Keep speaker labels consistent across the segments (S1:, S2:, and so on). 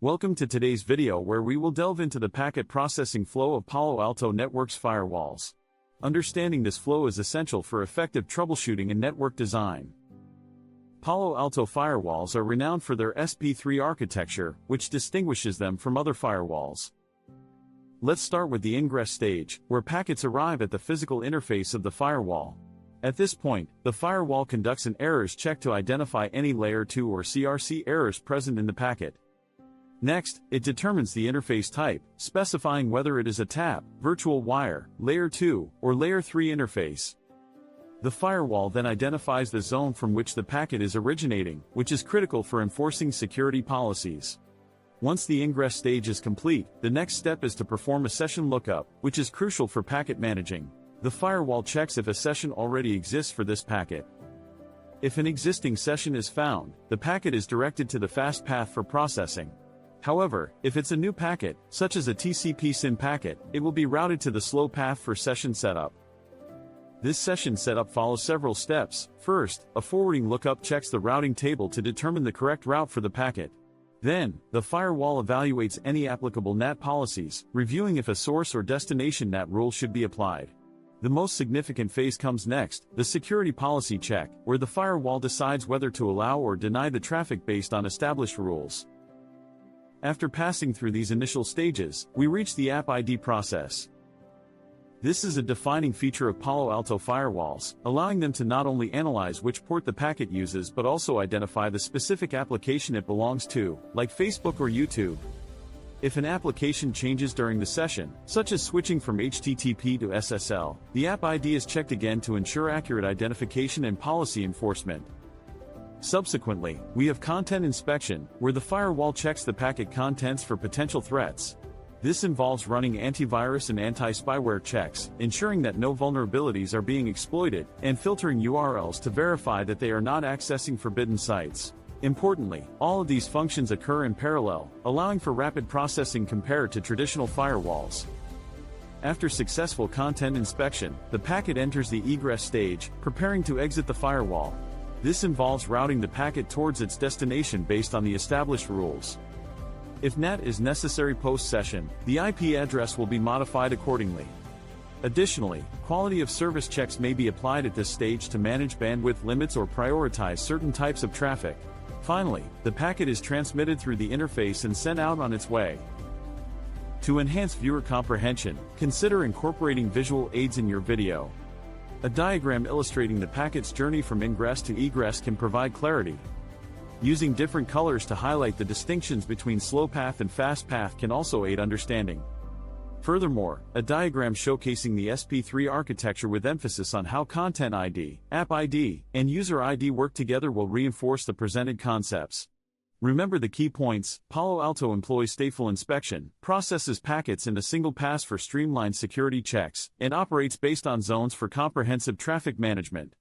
S1: Welcome to today's video where we will delve into the packet processing flow of Palo Alto Network's firewalls. Understanding this flow is essential for effective troubleshooting and network design. Palo Alto firewalls are renowned for their SP3 architecture, which distinguishes them from other firewalls. Let's start with the ingress stage, where packets arrive at the physical interface of the firewall. At this point, the firewall conducts an errors check to identify any Layer 2 or CRC errors present in the packet. Next, it determines the interface type, specifying whether it is a TAP, virtual wire, Layer 2, or Layer 3 interface. The firewall then identifies the zone from which the packet is originating, which is critical for enforcing security policies. Once the ingress stage is complete, the next step is to perform a session lookup, which is crucial for packet managing. The firewall checks if a session already exists for this packet. If an existing session is found, the packet is directed to the fast path for processing. However, if it's a new packet, such as a TCP/SYN packet, it will be routed to the slow path for session setup. This session setup follows several steps. First, a forwarding lookup checks the routing table to determine the correct route for the packet. Then, the firewall evaluates any applicable NAT policies, reviewing if a source or destination NAT rule should be applied. The most significant phase comes next, the security policy check, where the firewall decides whether to allow or deny the traffic based on established rules. After passing through these initial stages, we reach the App ID process. This is a defining feature of Palo Alto firewalls, allowing them to not only analyze which port the packet uses but also identify the specific application it belongs to, like Facebook or YouTube. If an application changes during the session, such as switching from HTTP to SSL, the App ID is checked again to ensure accurate identification and policy enforcement. Subsequently, we have content inspection, where the firewall checks the packet contents for potential threats. This involves running antivirus and anti-spyware checks, ensuring that no vulnerabilities are being exploited, and filtering URLs to verify that they are not accessing forbidden sites. Importantly, all of these functions occur in parallel, allowing for rapid processing compared to traditional firewalls. After successful content inspection, the packet enters the egress stage, preparing to exit the firewall. This involves routing the packet towards its destination based on the established rules. If NAT is necessary post-session, the IP address will be modified accordingly. Additionally, quality of service checks may be applied at this stage to manage bandwidth limits or prioritize certain types of traffic. Finally, the packet is transmitted through the interface and sent out on its way. To enhance viewer comprehension, consider incorporating visual aids in your video. A diagram illustrating the packet's journey from ingress to egress can provide clarity. Using different colors to highlight the distinctions between slow path and fast path can also aid understanding. Furthermore, a diagram showcasing the SP3 architecture with emphasis on how Content ID, App ID, and User ID work together will reinforce the presented concepts. Remember the key points: Palo Alto employs stateful inspection, processes packets in a single pass for streamlined security checks, and operates based on zones for comprehensive traffic management.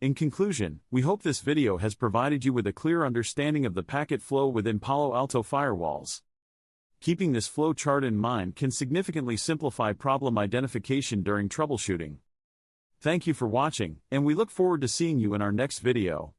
S1: In conclusion, we hope this video has provided you with a clear understanding of the packet flow within Palo Alto firewalls. Keeping this flow chart in mind can significantly simplify problem identification during troubleshooting. Thank you for watching, and we look forward to seeing you in our next video.